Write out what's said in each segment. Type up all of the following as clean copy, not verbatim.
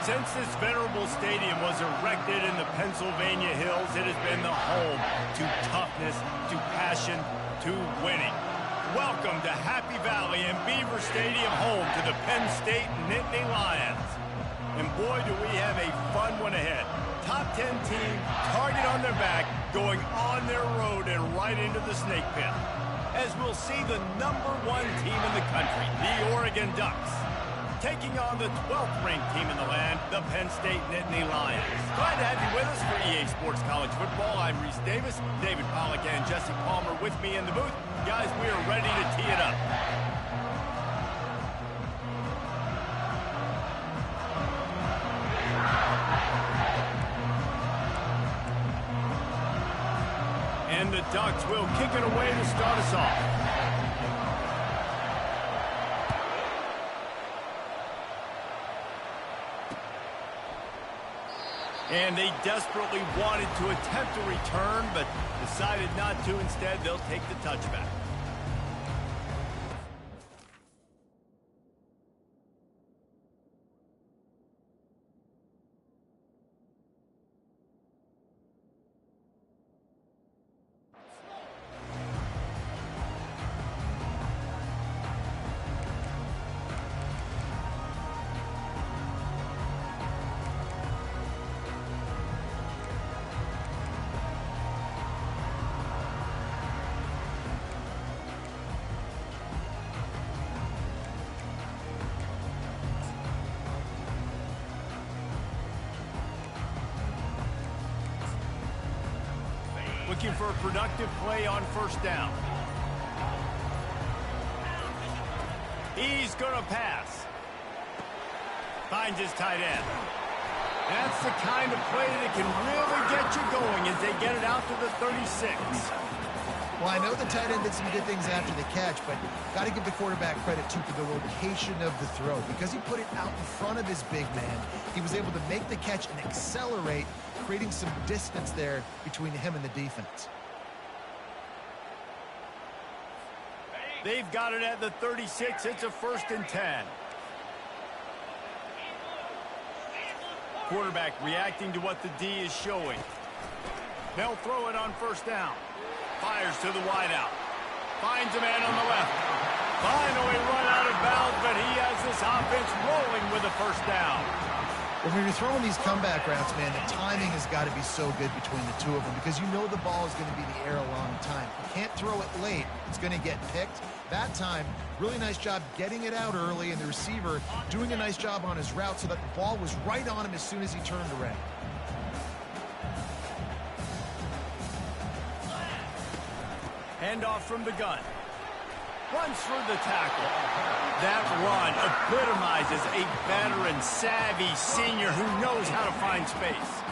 Since this venerable stadium was erected in the Pennsylvania Hills, it has been the home to toughness, to passion, to winning. Welcome to Happy Valley and Beaver Stadium, home to the Penn State Nittany Lions. And boy, do we have a fun one ahead. Top 10 team, target on their back, going on their road and right into the snake pit. As we'll see the #1 team in the country, the Oregon Ducks, taking on the 12th ranked team in the land, the Penn State Nittany Lions. Glad to have you with us for EA Sports College Football. I'm Reese Davis, David Pollack and Jesse Palmer with me in the booth. Guys, we are ready to tee it up. And the Ducks will kick it away to start us off. And they desperately wanted to attempt a return, but decided not to. Instead, they'll take the touchback. Looking for a productive play on first down. He's going to pass. Finds his tight end. That's the kind of play that can really get you going as they get it out to the 36. Well, I know the tight end did some good things after the catch, but got to give the quarterback credit, too, for the location of the throw. Because he put it out in front of his big man, he was able to make the catch and accelerate, creating some distance there between him and the defense. They've got it at the 36. It's a 1st and 10. Quarterback reacting to what the D is showing. They'll throw it on first down. Fires to the wideout. Finds a man on the left. Finally run out of bounds, but he has this offense rolling with a first down. Well, when you're throwing these comeback routes, man, the timing has got to be so good between the two of them because you know the ball is going to be in the air a long time. You can't throw it late. It's going to get picked. That time, really nice job getting it out early, and the receiver doing a nice job on his route so that the ball was right on him as soon as he turned around. Handoff from the gun. Runs through the tackle. That run epitomizes a veteran, savvy senior who knows how to find space.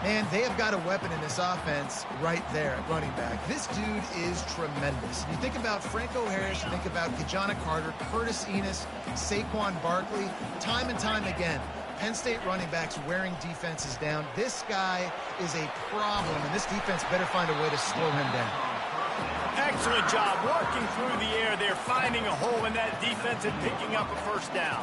Man, they have got a weapon in this offense right there at running back. This dude is tremendous. You think about Franco Harris, you think about Kajana Carter, Curtis Enos, Saquon Barkley, time and time again. Penn State running backs wearing defenses down. This guy is a problem, and this defense better find a way to slow him down. Excellent job working through the air there, finding a hole in that defense and picking up a first down.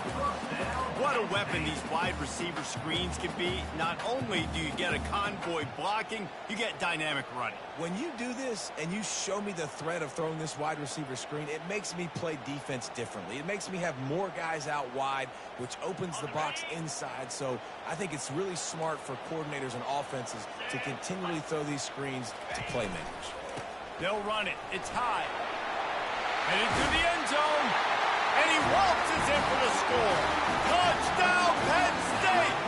What a weapon these wide receiver screens can be. Not only do you get a convoy blocking, you get dynamic running. When you do this and you show me the threat of throwing this wide receiver screen, it makes me play defense differently. It makes me have more guys out wide, which opens the box inside. So I think it's really smart for coordinators and offenses to continually throw these screens to playmakers. They'll run it. It's high. Heading to the end zone. And he waltzes in for the score. Touchdown, Penn State!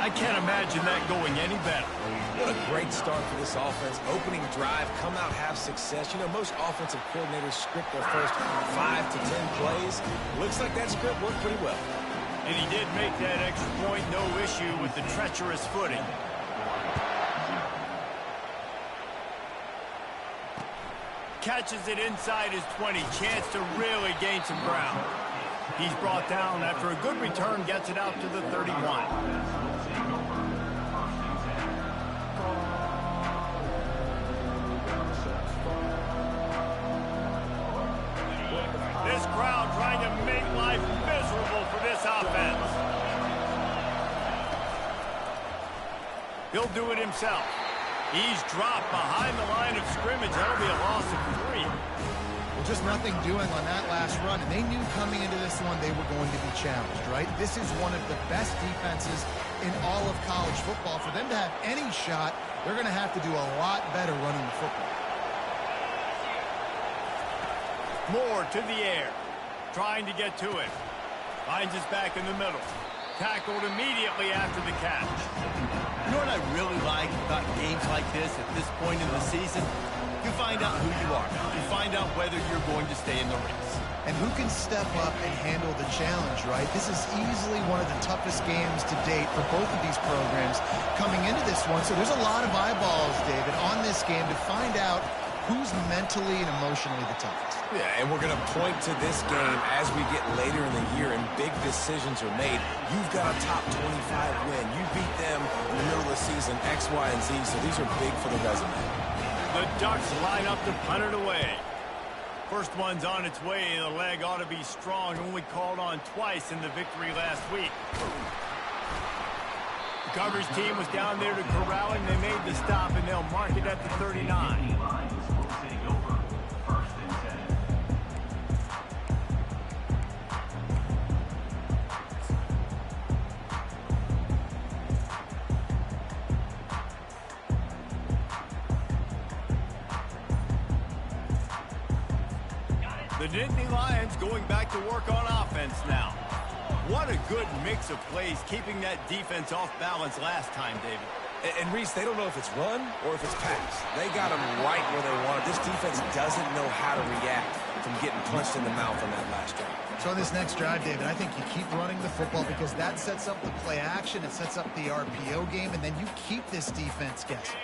I can't imagine that going any better. What a great start for this offense. Opening drive, come out, have success. You know, most offensive coordinators script their first 5 to 10 plays. Looks like that script worked pretty well. And he did make that extra point. No issue with the treacherous footing. Catches it inside his 20. Chance to really gain some ground. He's brought down after a good return, gets it out to the 31. This crowd trying to make life miserable for this offense. He'll do it himself. He's dropped behind the line of scrimmage. That'll be a loss of 3. Well, just nothing doing on that last run, and they knew coming into this one they were going to be challenged, right? This is one of the best defenses in all of college football. For them to have any shot, they're going to have to do a lot better running the football. Moore to the air, trying to get to it. Finds his back in the middle. Tackled immediately after the catch. You know what I really like about games like this at this point in the season? You find out who you are. You find out whether you're going to stay in the race. And who can step up and handle the challenge, right? This is easily one of the toughest games to date for both of these programs coming into this one. So there's a lot of eyeballs, David, on this game to find out who's mentally and emotionally the toughest. Yeah, and we're going to point to this game as we get later in the year and big decisions are made. You've got a top 25 win. You beat them in the middle of the season, X, Y, and Z, so these are big for the resume. The Ducks line up to punt it away. First one's on its way. The leg ought to be strong. Only called on twice in the victory last week. The coverage team was down there to corral him. They made the stop, and they'll mark it at the 39. The Nittany Lions going back to work on offense now. What a good mix of plays, keeping that defense off balance last time, David. And Reese, they don't know if it's run or if it's pass. They got them right where they want it. This defense doesn't know how to react from getting punched in the mouth on that last drive. So on this next drive, David, I think you keep running the football because that sets up the play action, it sets up the RPO game, and then you keep this defense guessing.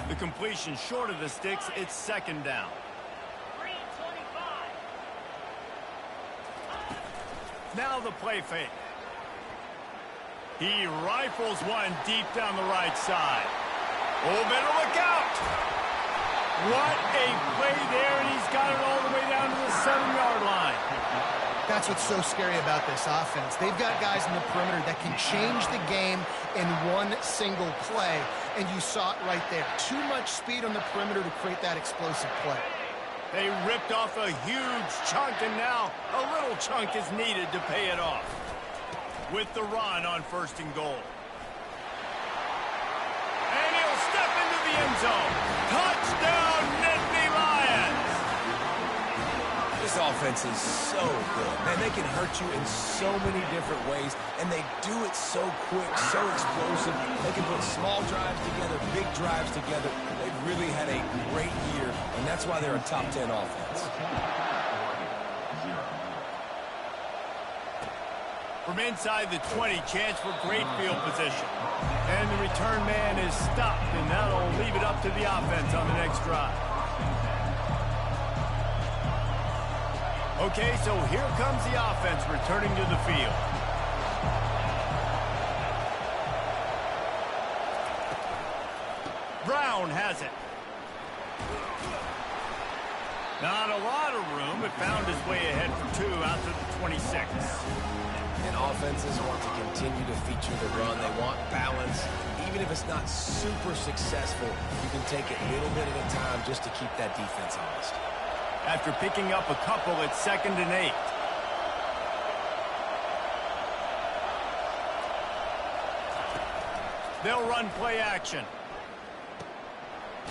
The completion short of the sticks, it's second down. Now the play fake. He rifles one deep down the right side. Oh, better look out. What a play there, and he's got it all the way down to the 7-yard line. That's what's so scary about this offense. They've got guys in the perimeter that can change the game in one single play, and you saw it right there. Too much speed on the perimeter to create that explosive play. They ripped off a huge chunk, and now a little chunk is needed to pay it off. with the run on 1st and goal. And he'll step into the end zone. Touchdown, Nittany Lions! This offense is so good. Man, they can hurt you in so many different ways, and they do it so quick, so explosive. They can put small drives together, big drives together. They've really had a great year, and that's why they're a top 10 offense. From inside the 20, chance for great field position. And the return man is stopped, and that'll leave it up to the offense on the next drive. Okay, so here comes the offense returning to the field. Brown has it. Not a lot of room, but found his way ahead for 2 out to the 26. And offenses want to continue to feature the run. They want balance. Even if it's not super successful, you can take it little bit at a time just to keep that defense honest. After picking up a couple, it's 2nd and 8. They'll run play action.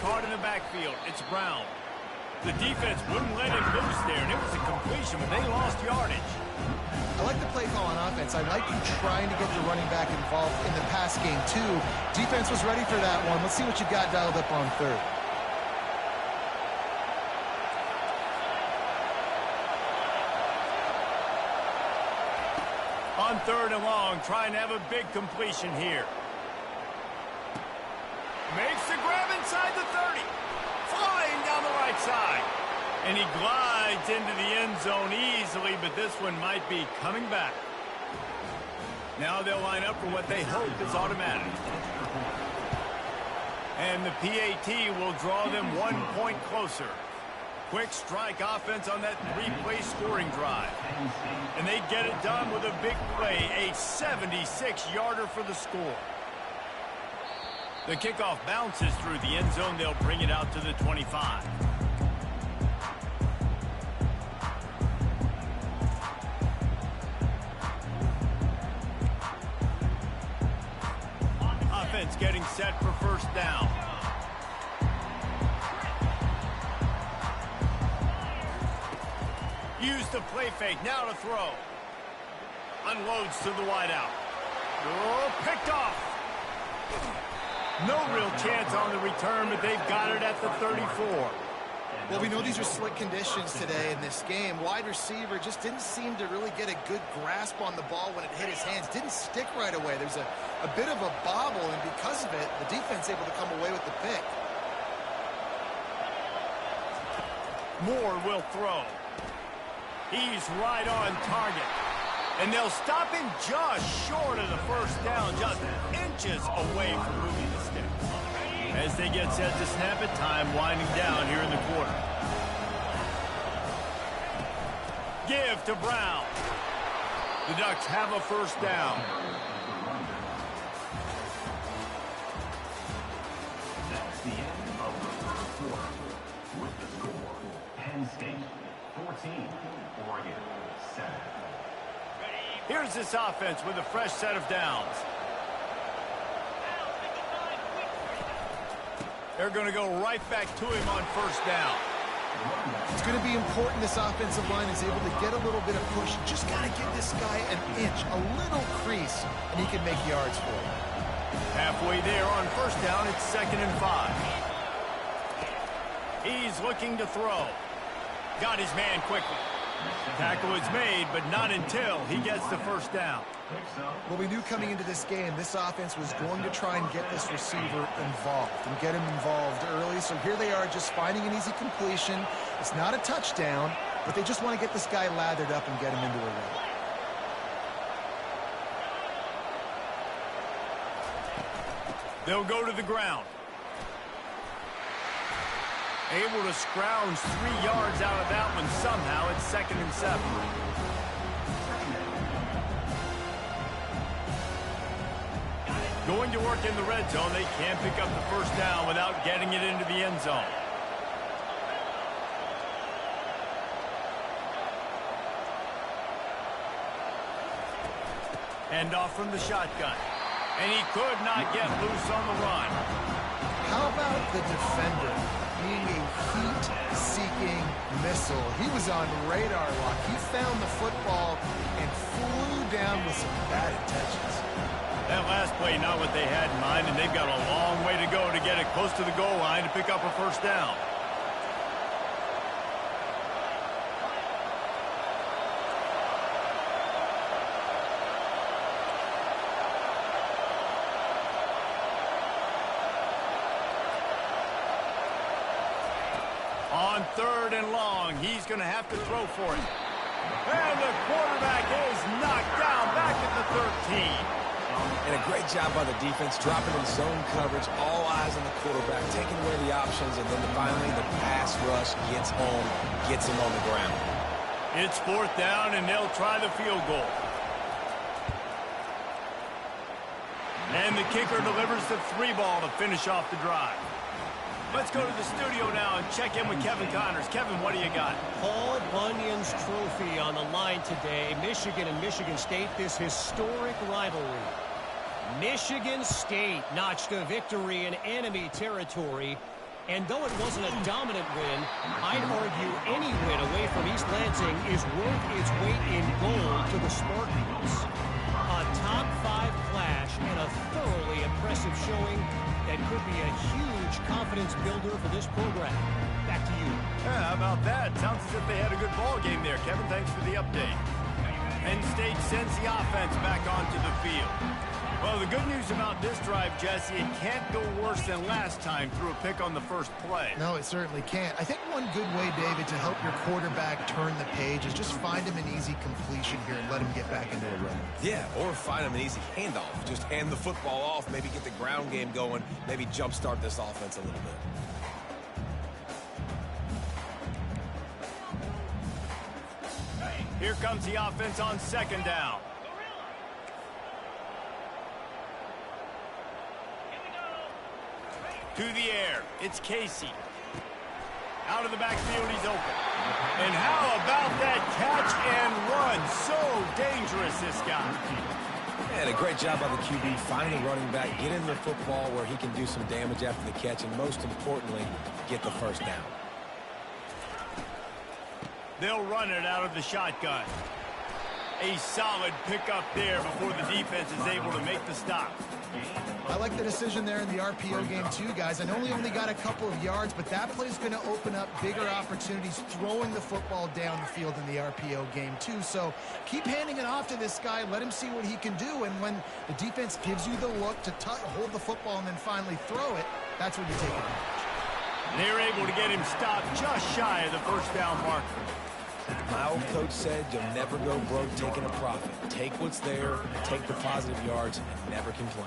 Caught in the backfield. It's Brown. The defense wouldn't let him loose there, and it was a completion, but they lost yardage. I like the play call on offense. I like you trying to get the running back involved in the pass game, too. Defense was ready for that one. Let's see what you got dialed up on 3rd. On 3rd and long, trying to have a big completion here. Makes the grab inside the 30. Flying down the right side. And he glides into the end zone easily, but this one might be coming back. Now they'll line up for what they hope is automatic. And the PAT will draw them 1 point closer. Quick strike offense on that 3-play scoring drive. And they get it done with a big play, a 76-yarder for the score. The kickoff bounces through the end zone. They'll bring it out to the 25. Offense getting set for 1st down. Use the play fake, now to throw. Unloads to the wideout. Oh, picked off. No real chance on the return, but they've got it at the 34. Well, we know these are slick conditions today in this game. Wide receiver just didn't seem to really get a good grasp on the ball when it hit his hands. Didn't stick right away. There's a bit of a bobble, and because of it, the defense able to come away with the pick. Moore will throw. He's right on target. And they'll stop him just short of the 1st down, just inches away from moving the sticks. As they get set to snap it, time winding down here in the quarter. Give to Brown. The Ducks have a 1st down. That's the end of the 1st quarter. With the score, Penn State 14, Oregon 7. Here's this offense with a fresh set of downs. They're going to go right back to him on 1st down. It's going to be important this offensive line is able to get a little bit of push. Just got to give this guy an inch, a little crease, and he can make yards for you. Halfway there on 1st down, it's 2nd and 5. He's looking to throw. Got his man quickly. Tackle is made, but not until he gets the 1st down. Well, we knew coming into this game, this offense was going to try and get this receiver involved and get him involved early. So here they are just finding an easy completion. It's not a touchdown, but they just want to get this guy lathered up and get him into a rhythm. They'll go to the ground. Able to scrounge 3 yards out of that one somehow. It's 2nd and 7. Going to work in the red zone. They can't pick up the 1st down without getting it into the end zone. Handoff from the shotgun. And he could not get loose on the run. How about the defender being a heat-seeking missile? He was on radar lock. He found the football and flew down with some bad intentions. That last play, not what they had in mind, and they've got a long way to go to get it close to the goal line to pick up a first down. On 3rd and long, he's going to have to throw for it. And the quarterback is knocked down back at the 13. And a great job by the defense, dropping in zone coverage, all eyes on the quarterback, taking away the options, and then finally the pass rush gets home, gets him on the ground. It's 4th down, and they'll try the field goal. And the kicker delivers the 3 ball to finish off the drive. Let's go to the studio now and check in with Kevin Connors. Kevin, what do you got? Paul Bunyan's trophy on the line today. Michigan and Michigan State, this historic rivalry. Michigan State notched a victory in enemy territory. And though it wasn't a dominant win, I'd argue any win away from East Lansing is worth its weight in gold to the Spartans. A top 5 clash and a thoroughly impressive showing that could be a huge confidence builder for this program. Back to you. Yeah, how about that? Sounds as if they had a good ball game there. Kevin, thanks for the update. Penn State sends the offense back onto the field. Well, the good news about this drive, Jesse, it can't go worse than last time through a pick on the first play. No, it certainly can't. I think one good way, David, to help your quarterback turn the page is just find him an easy completion here and let him get back into a rhythm. Yeah, or find him an easy handoff. Just hand the football off, maybe get the ground game going, maybe jumpstart this offense a little bit. Here comes the offense on 2nd down. To the air, it's Casey. Out of the backfield, he's open. And how about that catch and run? So dangerous, this guy. And a great job by the QB, finding the running back, getting the football where he can do some damage after the catch, and most importantly, get the first down. They'll run it out of the shotgun. A solid pickup there before the defense is able to make the stop. I like the decision there in the RPO game too, guys. I know he only got a couple of yards, but that play is going to open up bigger opportunities throwing the football down the field in the RPO game too. So keep handing it off to this guy. Let him see what he can do. And when the defense gives you the look to hold the football and then finally throw it, that's when you take advantage. They're able to get him stopped just shy of the first down marker. My old coach said you'll never go broke taking a profit. Take what's there, take the positive yards, and never complain.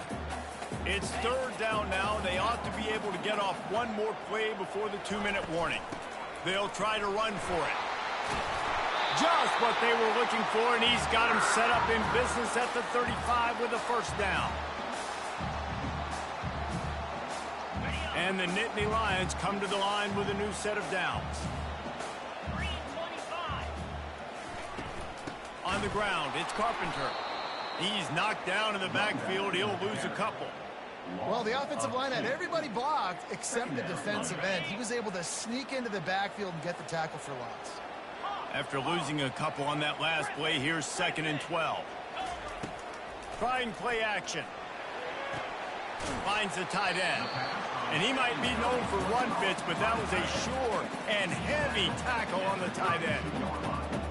It's 3rd down now. They ought to be able to get off one more play before the 2-minute warning. They'll try to run for it. Just what they were looking for, and he's got him set up in business at the 35 with a first down. And the Nittany Lions come to the line with a new set of downs. On the ground, it's Carpenter. He's knocked down in the backfield. He'll lose a couple. Well, the offensive line had everybody blocked except the defensive end. He was able to sneak into the backfield and get the tackle for loss. After losing a couple on that last play, here's 2nd and 12. Trying play action. Finds the tight end. And he might be known for run fits, but that was a sure and heavy tackle on the tight end.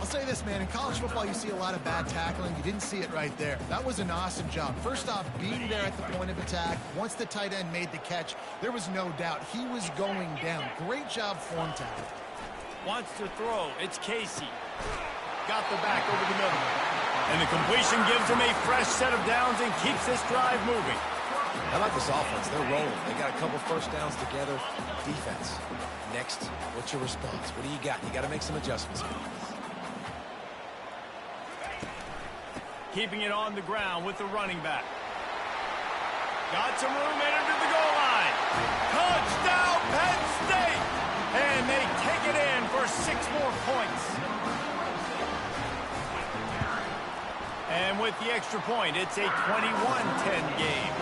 I'll say this, man. In college football, you see a lot of bad tackling. You didn't see it right there. That was an awesome job. First off, being there at the point of attack. Once the tight end made the catch, there was no doubt he was going down. Great job form tackle. Wants to throw. It's Casey. Got the back over the middle. And the completion gives him a fresh set of downs and keeps this drive moving. How about this offense? They're rolling. They got a couple first downs together. Defense. Next, what's your response? What do you got? You got to make some adjustments. Keeping it on the ground with the running back. Got some room in under the goal line. Touchdown, Penn State! And they take it in for 6 more points. And with the extra point, it's a 21-10 game.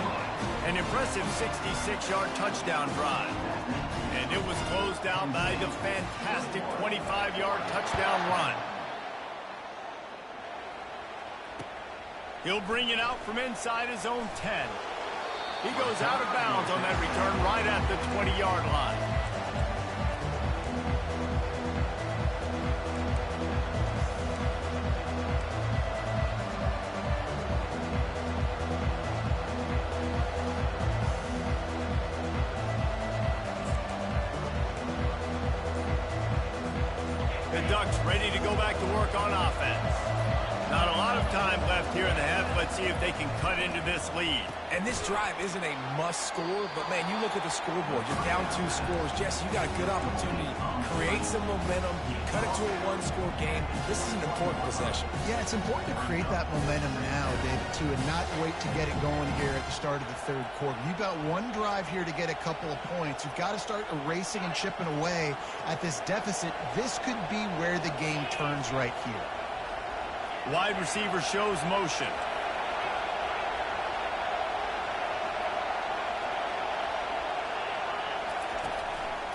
An impressive 66-yard touchdown drive. And it was closed out by the fantastic 25-yard touchdown run. He'll bring it out from inside his own 10. He goes out of bounds on that return right at the 20-yard line. The Ducks ready to go back to work on offense. Not a lot of time left here in the half. Let's see if they can cut into this lead. And this drive isn't a must score, but man, you look at the scoreboard, you're down 2 scores. Jesse, you got a good opportunity. Create some momentum, cut it to a 1-score game. This is an important possession. Yeah, it's important to create that momentum now, David, too, and not wait to get it going here at the start of the third quarter. You've got one drive here to get a couple of points. You've got to start erasing and chipping away at this deficit. This could be where the game turns right here. Wide receiver shows motion.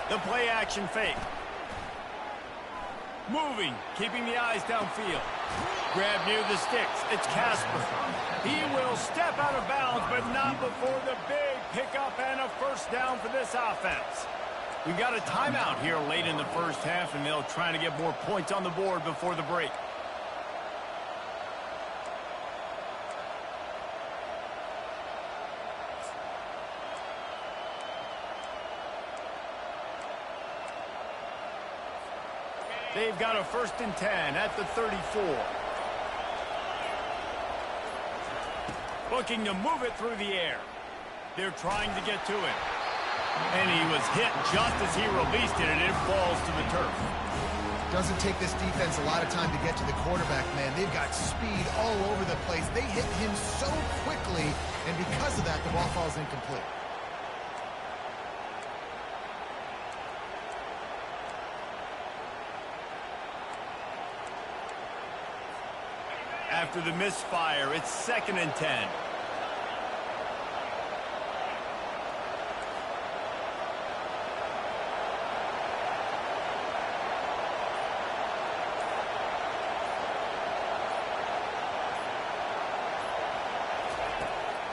The play action fake. Moving, keeping the eyes downfield. Grab near the sticks. It's Casper. He will step out of bounds, but not before the big pickup and a first down for this offense. We've got a timeout here late in the first half, and they'll try to get more points on the board before the break. They've got a 1st and 10 at the 34. Looking to move it through the air. They're trying to get to it. And he was hit just as he released it, and it falls to the turf. Doesn't take this defense a lot of time to get to the quarterback, man. They've got speed all over the place. They hit him so quickly, and because of that, the ball falls incomplete. After the misfire, it's 2nd and 10.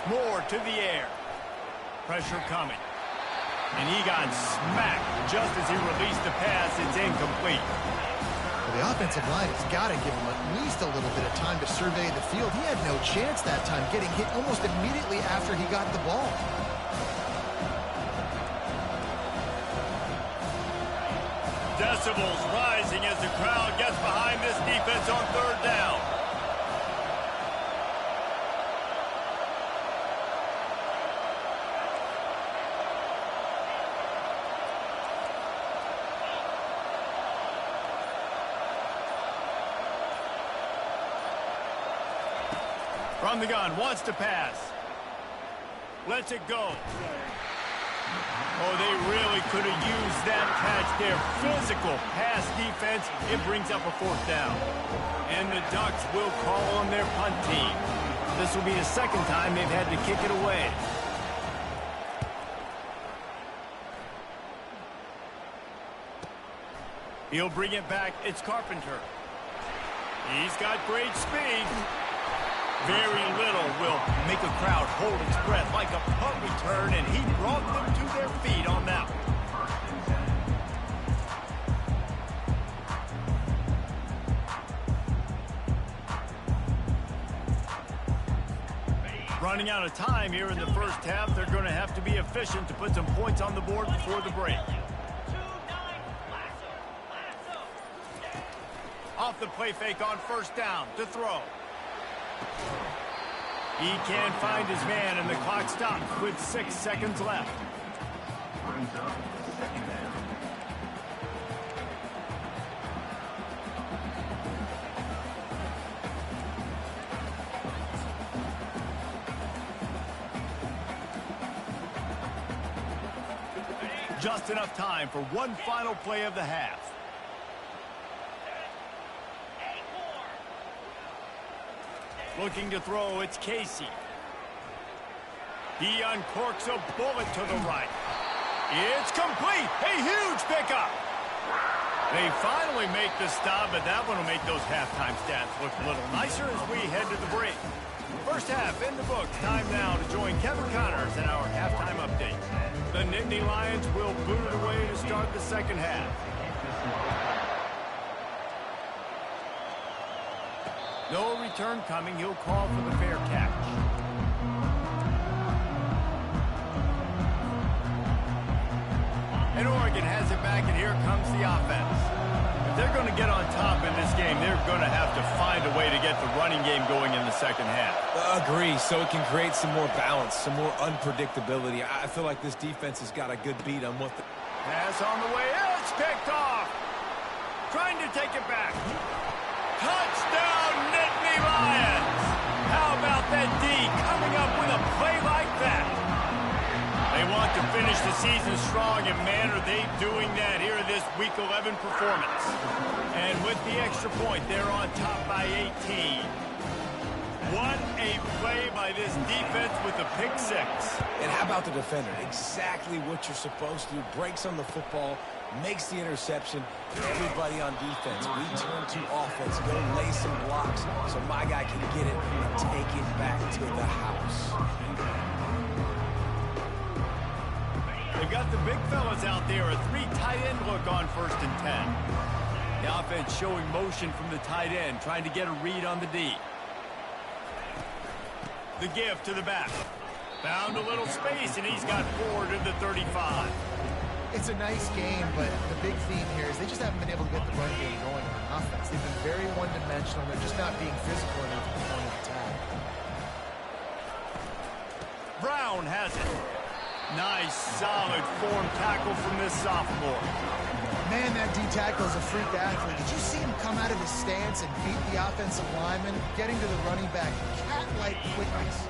Moore to the air. Pressure coming. And he got smacked just as he released the pass. It's incomplete. Well, the offensive line has got to give him at least a little bit of time to survey the field. He had no chance that time, getting hit almost immediately after he got the ball. Decibels rising as the crowd gets behind this defense on 3rd down. From the gun, wants to pass. Lets it go. Oh, they really could have used that catch there. Physical pass defense. It brings up a 4th down. And the Ducks will call on their punt team. This will be the 2nd time they've had to kick it away. He'll bring it back. It's Carpenter. He's got great speed. Very little will make a crowd hold its breath like a punt return, and he brought them to their feet on that one. Running out of time here in the first half. They're going to have to be efficient to put some points on the board before the break. Off the play fake on 1st down to throw. He can't find his man, and the clock stops with 6 seconds left. Brings up 2nd down. Just enough time for one final play of the half. Looking to throw, it's Casey. He uncorks a bullet to the right. It's complete. A huge pickup. They finally make the stop, but that one will make those halftime stats look a little nicer as we head to the break. First half in the books. Time now to join Kevin Connors in our halftime update. The Nittany Lions will boot it away to start the second half. No return coming. He'll call for the fair catch. And Oregon has it back, and here comes the offense. If they're going to get on top in this game, they're going to have to find a way to get the running game going in the second half. Agree, so it can create some more balance, some more unpredictability. I feel like this defense has got a good beat on what the... Pass on the way. It's picked off. Trying to take it back. Touchdown, Nittany Lions. How about that D coming up with a play like that? They want to finish the season strong, and man, are they doing that here in this Week 11 performance. And with the extra point, they're on top by 18. What a play by this defense with a pick six. And how about the defender? Exactly what you're supposed to do. Breaks on the football, makes the interception. Everybody on defense, we turn to offense, go lay some blocks so my guy can get it and take it back to the house. They've got the big fellas out there, a three tight end look on 1st and 10. The offense showing motion from the tight end, trying to get a read on the D. The give to the back. Found a little space, and he's got forward to the 35. It's a nice game, but the big theme here is they just haven't been able to get the run game going on offense. They've been very one-dimensional. They're just not being physical enough at the point of attack. Brown has it. Nice, solid form tackle from this sophomore. Man, that D tackle is a freak athlete. Did you see him come out of his stance and beat the offensive lineman, getting to the running back? Cat-like quickness.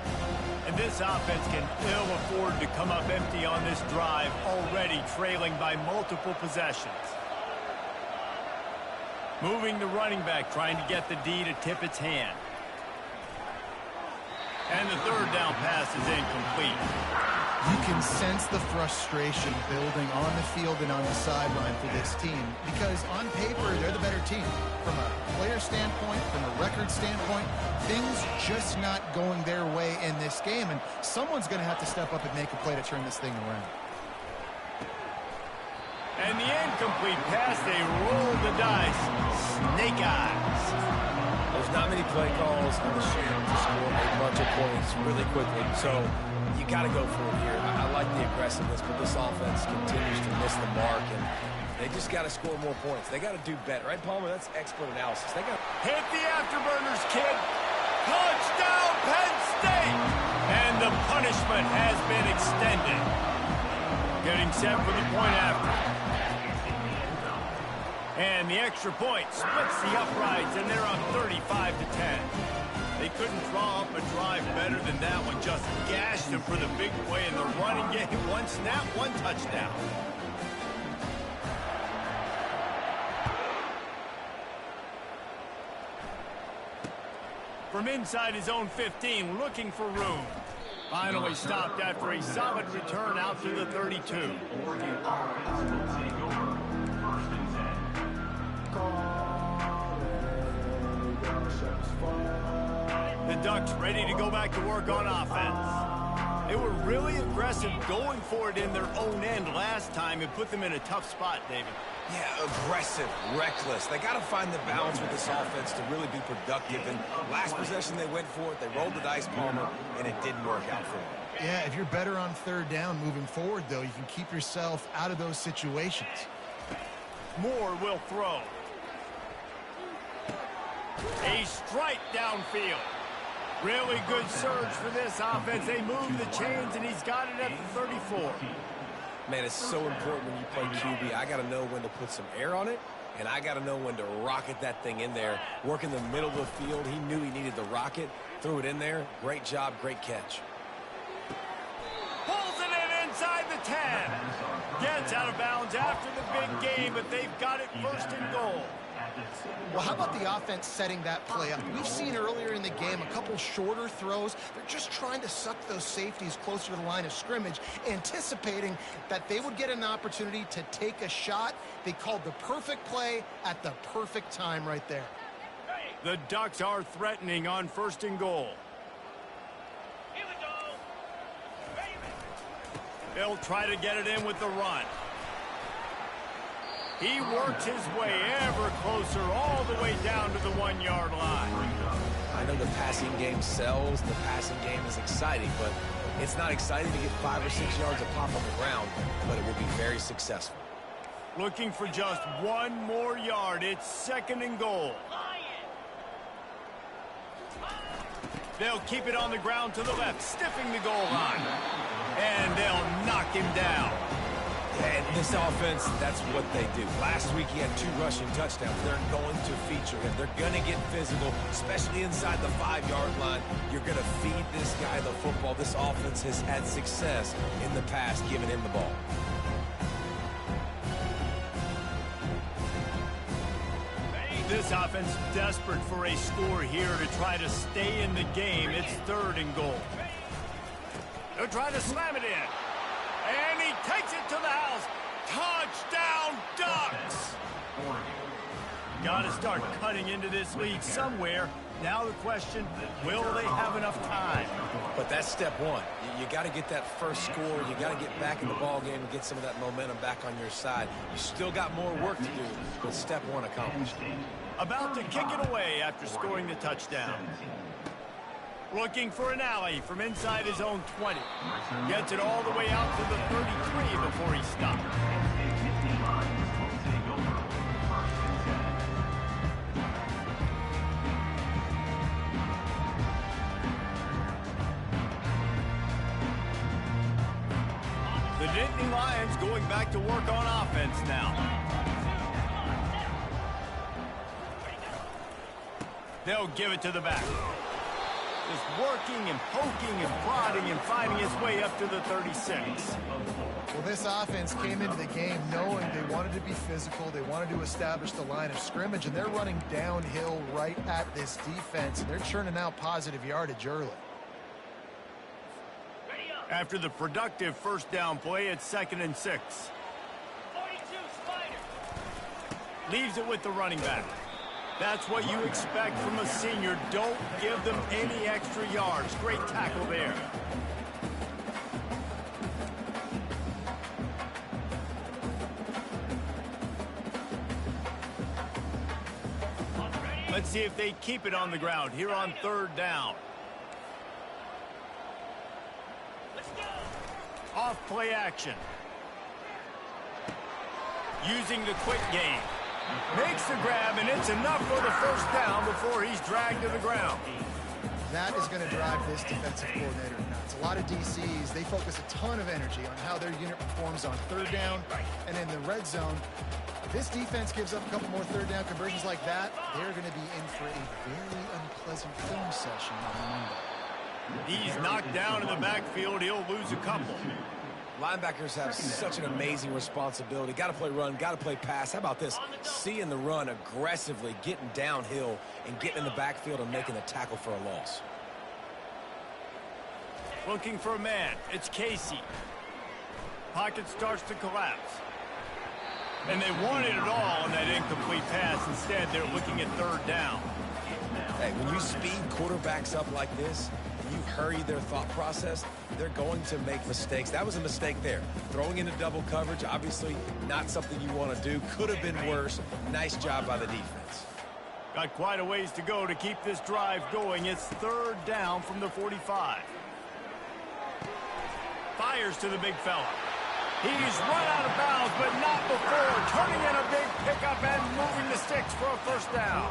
And this offense can ill afford to come up empty on this drive, already trailing by multiple possessions. Moving the running back, trying to get the D to tip its hand. And the third down pass is incomplete. You can sense the frustration building on the field and on the sideline for this team because on paper, they're the better team. From a player standpoint, from a record standpoint, things just not going their way in this game, and someone's going to have to step up and make a play to turn this thing around. And the incomplete pass, they roll the dice. Snake eyes. There's not many play calls on the sheet to score a bunch of points really quickly, so you got to go for it here. I like the aggressiveness, but this offense continues to miss the mark, and they just got to score more points. They got to do better, right, Palmer? That's expert analysis. They got hit the afterburners, kid. Touchdown, Penn State, and the punishment has been extended. Getting set for the point after. And the extra point splits the uprights, and they're up 35-10. They couldn't draw up a drive better than that one. Just gashed them for the big play in the running game. One snap, one touchdown. From inside his own 15, looking for room. Finally stopped after a solid return out to the 32. Oregon offense will take over 1st and 10. The Ducks ready to go back to work on offense. They were really aggressive going for it in their own end last time. It put them in a tough spot, David. Yeah, aggressive, reckless. They got to find the balance with this offense to really be productive. And last possession, they went for it. They rolled the dice, Palmer, and it didn't work out for them. Yeah, if you're better on third down moving forward, though, you can keep yourself out of those situations. Moore will throw. A strike downfield. Really good surge for this offense. They move the chains, and he's got it at the 34. Man, it's so important when you play QB. I got to know when to put some air on it, and I got to know when to rocket that thing in there. Work in the middle of the field. He knew he needed the rocket. Threw it in there. Great job, great catch. Pulls it in inside the 10. Gets out of bounds after the big game, but they've got it 1st and goal. Well, how about the offense setting that play up? We've seen earlier in the game a couple shorter throws. They're just trying to suck those safeties closer to the line of scrimmage, anticipating that they would get an opportunity to take a shot. They called the perfect play at the perfect time right there. The Ducks are threatening on 1st and goal. They'll try to get it in with the run. He works his way ever closer all the way down to the 1-yard line. I know the passing game sells, the passing game is exciting, but it's not exciting to get 5 or 6 yards a pop on the ground, but it will be very successful. Looking for just 1 more yard. It's 2nd and goal. They'll keep it on the ground to the left, stiffing the goal line. And they'll knock him down. And this offense, that's what they do. Last week, he had 2 rushing touchdowns. They're going to feature him. They're going to get physical, especially inside the 5-yard line. You're going to feed this guy the football. This offense has had success in the past giving him the ball. This offense desperate for a score here to try to stay in the game. It's 3rd and goal. They'll try to slam it in. And he takes it to the house. Touchdown, Ducks! Got to start cutting into this lead somewhere. Now the question, will they have enough time? But that's step 1. You got to get that first score. You got to get back in the ball game and get some of that momentum back on your side. You still got more work to do, but step 1 accomplished. About to kick it away after scoring the touchdown. Looking for an alley from inside his own 20. Gets it all the way out to the 33 before he stops. The Nittany Lions going back to work on offense now. They'll give it to the back. Just working and poking and prodding and finding his way up to the 36. Well, this offense came into the game knowing they wanted to be physical. They wanted to establish the line of scrimmage, and they're running downhill right at this defense. And they're churning out positive yardage early. After the productive 1st down play, it's 2nd and 6. Leaves it with the running back. That's what you expect from a senior. Don't give them any extra yards. Great tackle there. Let's see if they keep it on the ground here on 3rd down. Off play action. Using the quick game. Makes the grab, and it's enough for the 1st down before he's dragged to the ground. That is going to drive this defensive coordinator nuts. A lot of DCs, they focus a ton of energy on how their unit performs on 3rd down and in the red zone. If this defense gives up a couple more 3rd down conversions like that, they're going to be in for a very unpleasant film session on Monday. He's knocked down in the backfield. He'll lose a couple. Linebackers have such an amazing responsibility. Got to play run, got to play pass. How about this? Seeing the run aggressively, getting downhill, and getting in the backfield and making a tackle for a loss. Looking for a man. It's Casey. Pocket starts to collapse. And they wanted it all on that incomplete pass. Instead, they're looking at 3rd down. Hey, when you speed quarterbacks up like this, you hurry their thought process, they're going to make mistakes. That was a mistake there. Throwing into double coverage, obviously not something you want to do. Could have been worse. Nice job by the defense. Got quite a ways to go to keep this drive going. It's 3rd down from the 45. Fires to the big fella. He's run out of bounds, but not before turning in a big pickup and moving the sticks for a 1st down.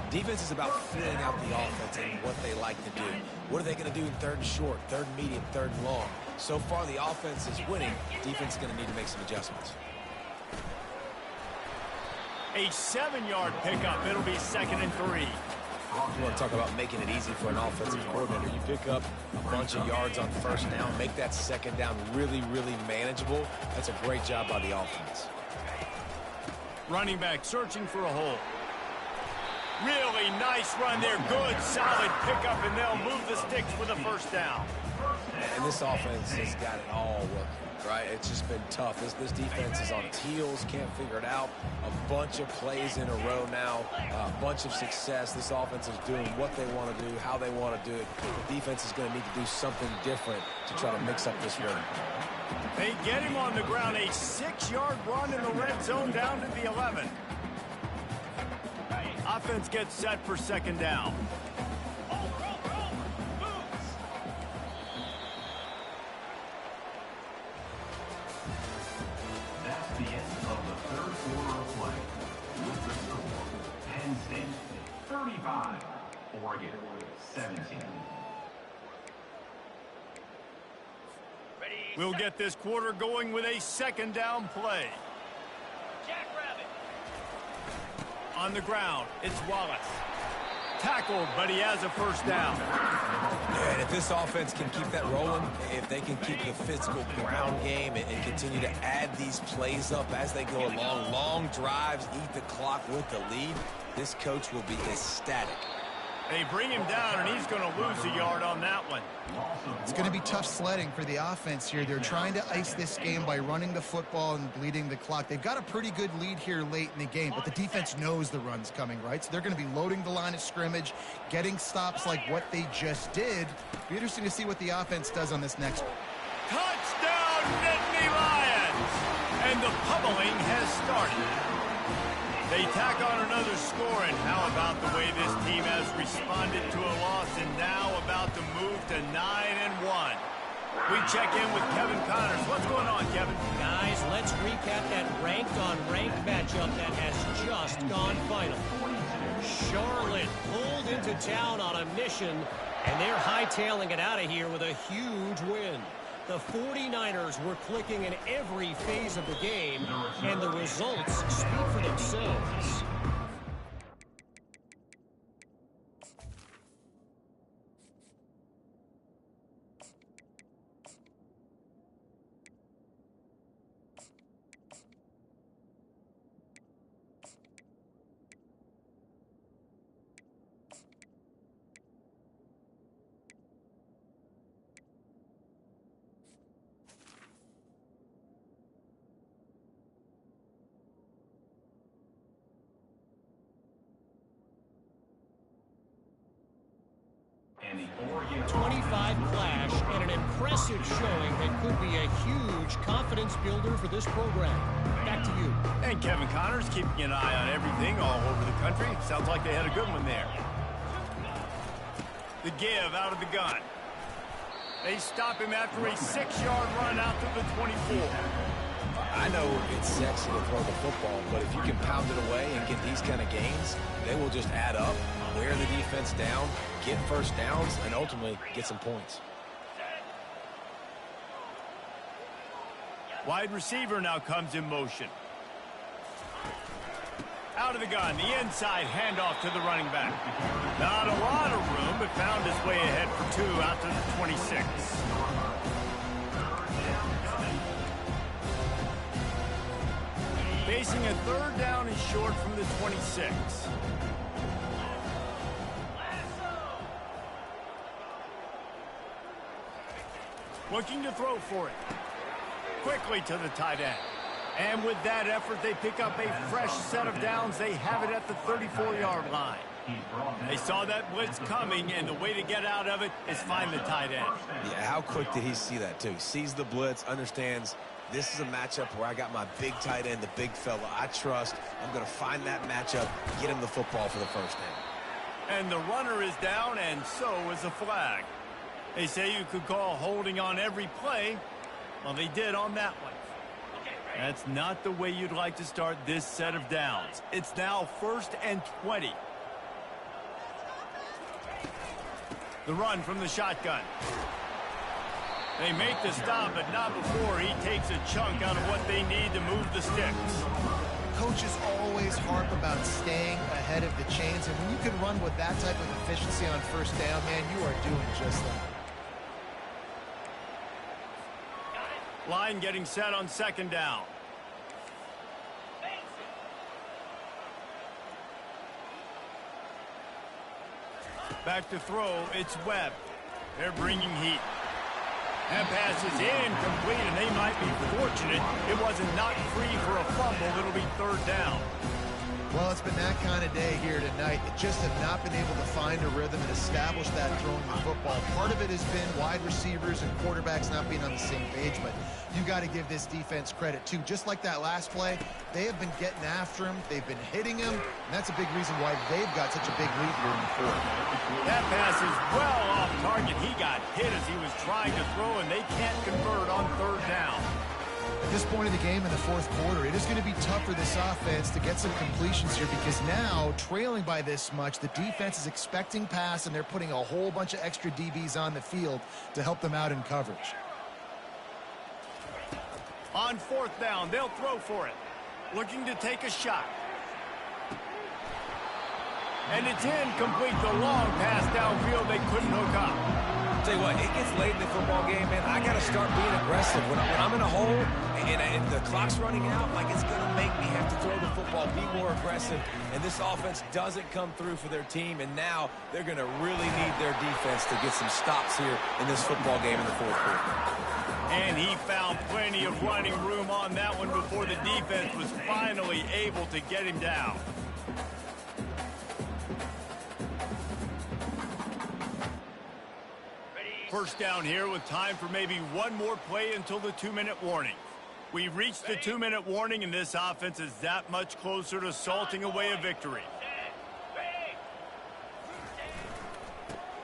Defense is about filling out the offense and what they like to do. What are they going to do in 3rd and short, 3rd and medium, 3rd and long? So far, the offense is winning. Defense is going to need to make some adjustments. A 7-yard pickup. It'll be 2nd and 3. You want to talk about making it easy for an offensive coordinator. You pick up a bunch of yards on 1st down, make that 2nd down really, really manageable. That's a great job by the offense. Running back searching for a hole. Really nice run there. Good, solid pickup, and they'll move the sticks for the first down. And this offense has got it all working, right? It's just been tough. This defense is on its heels, can't figure it out. A bunch of plays in a row now, a bunch of success. This offense is doing what they want to do, how they want to do it. The defense is going to need to do something different to try to mix up this rhythm. They get him on the ground. A 6-yard run in the red zone down to the 11. Offense gets set for second down. That's the end of the third quarter of play. With the score, Penn State 35, Oregon 17. We'll get this quarter going with a second down play. On the ground, it's Wallace. Tackled, but he has a first down. Yeah, and if this offense can keep that rolling, if they can keep the physical ground game and continue to add these plays up as they go along, long drives, eat the clock with the lead, this coach will be ecstatic. They bring him down, and he's going to lose a yard on that one. It's going to be tough sledding for the offense here. They're trying to ice this game by running the football and bleeding the clock. They've got a pretty good lead here late in the game, but the defense knows the run's coming, right? So they're going to be loading the line of scrimmage, getting stops like what they just did. Be interesting to see what the offense does on this next one. Touchdown, Nittany Lions! And the pummeling has started. They tack on another score, and how about the way this team has responded to a loss and now about to move to 9-1. We check in with Kevin Connors. What's going on, Kevin? Guys, let's recap that ranked-on-ranked matchup that has just gone final. Charlotte pulled into town on a mission, and they're hightailing it out of here with a huge win. The 49ers were clicking in every phase of the game, and the results speak for themselves. And the Oregon 25 clash and an impressive showing that could be a huge confidence builder for this program. Back to you. And Kevin Connors keeping an eye on everything all over the country. Sounds like they had a good one there. The give out of the gun. They stop him after a 6-yard run out to the 24. I know it's sexy to throw the football, but if you can pound it away and get these kind of gains, they will just add up, wear the defense down, get first downs, and ultimately get some points. Wide receiver now comes in motion. Out of the gun, the inside handoff to the running back. Not a lot of room, but found his way ahead for 2 out to the 26. Facing a third down and short from the 26. Looking to throw for it. Quickly to the tight end. And with that effort, they pick up a fresh set of downs. They have it at the 34-yard line. They saw that blitz coming, and the way to get out of it is find the tight end. Yeah, how quick did he see that, too? Sees the blitz, understands this is a matchup where I got my big tight end, the big fella I trust. I'm going to find that matchup, get him the football for the first down. And the runner is down, and so is the flag. They say you could call holding on every play. Well, they did on that one. That's not the way you'd like to start this set of downs. It's now 1st and 20. The run from the shotgun. They make the stop, but not before he takes a chunk out of what they need to move the sticks. Coaches always harp about staying ahead of the chains, and when you can run with that type of efficiency on first down, man, you are doing just that. Line getting set on second down. Back to throw, it's Webb. They're bringing heat. That pass is incomplete, and they might be fortunate it wasn't knocked free for a fumble. It'll be third down. Well, it's been that kind of day here tonight. They just have not been able to find a rhythm and establish that throwing the football. Part of it has been wide receivers and quarterbacks not being on the same page, but you got to give this defense credit, too. Just like that last play, they have been getting after him. They've been hitting him, and that's a big reason why they've got such a big lead here in the fourth. That pass is well off target. He got hit as he was trying to throw, and they can't convert on third down. At this point of the game in the fourth quarter, it is going to be tough for this offense to get some completions here because now, trailing by this much, the defense is expecting pass, and they're putting a whole bunch of extra DBs on the field to help them out in coverage. On fourth down, they'll throw for it. Looking to take a shot. And it's incomplete. The long pass downfield, they couldn't hook up. Tell you what, it gets late in the football game, man. I got to start being aggressive. When I'm in a hole and the clock's running out, like it's going to make me have to throw the football, be more aggressive. And this offense doesn't come through for their team, and now they're going to really need their defense to get some stops here in this football game in the fourth quarter. And he found plenty of running room on that one before the defense was finally able to get him down. First down here with time for maybe one more play until the 2-minute warning. We've reached the 2-minute warning, and this offense is that much closer to salting away a victory.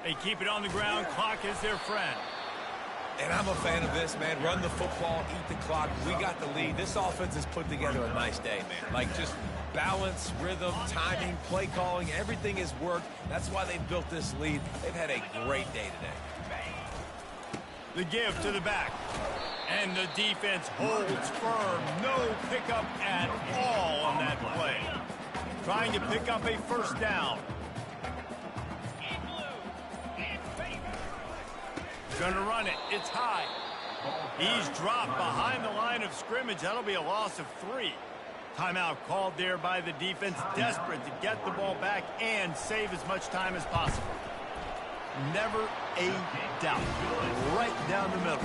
They keep it on the ground. Clock is their friend. And I'm a fan of this, man. Run the football, eat the clock. We got the lead. This offense has put together a nice day, man. Like just balance, rhythm, timing, play calling, everything has worked. That's why they've built this lead. They've had a great day today. The give to the back. And the defense holds firm. No pickup at all on that play. Trying to pick up a first down. Gonna run it. It's high. He's dropped behind the line of scrimmage. That'll be a loss of 3. Timeout called there by the defense. Desperate to get the ball back and save as much time as possible. Never a doubt. Right down the middle.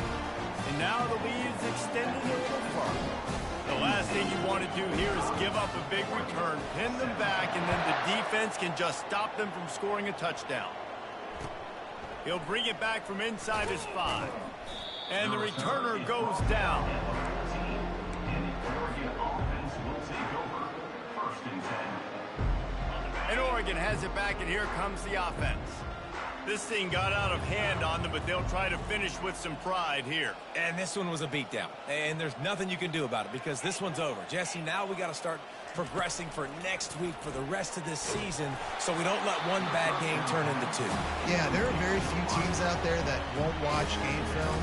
And now the lead is extending a little further. The last thing you want to do here is give up a big return, pin them back, and then the defense can just stop them from scoring a touchdown. He'll bring it back from inside his 5. And the returner goes down. And Oregon has it back, and here comes the offense. This thing got out of hand on them, but they'll try to finish with some pride here. And this one was a beatdown. And there's nothing you can do about it because this one's over. Jesse, now we got to start progressing for next week for the rest of this season so we don't let one bad game turn into 2. Yeah, there are very few teams out there that won't watch game film,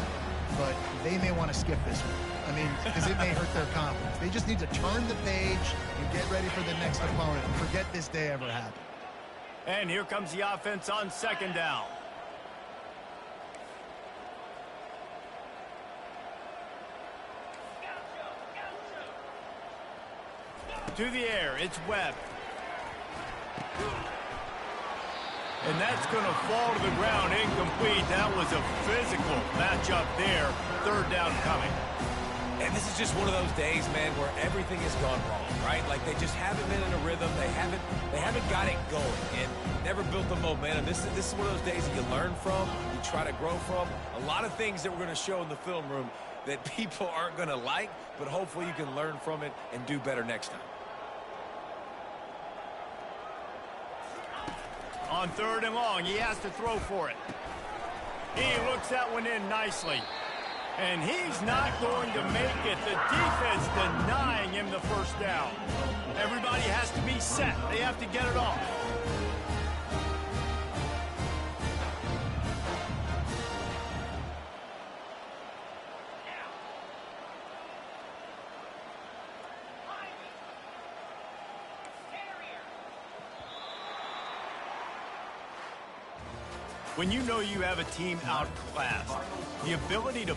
but they may want to skip this one. I mean, because it may hurt their confidence. They just need to turn the page and get ready for the next opponent and forget this day ever happened. And here comes the offense on second down. To the air, it's Webb. And that's going to fall to the ground incomplete. That was a physical matchup there. Third down coming. And this is just one of those days, man, where everything has gone wrong, right? Like they just haven't been in a rhythm. They haven't got it going and never built the momentum. This is one of those days that you learn from, you try to grow from. A lot of things that we're going to show in the film room that people aren't going to like, but hopefully you can learn from it and do better next time. On third and long, he has to throw for it. He looks that one in nicely. And he's not going to make it. The defense denying him the first down. Everybody has to be set. They have to get it off. When you know you have a team outclassed, the ability to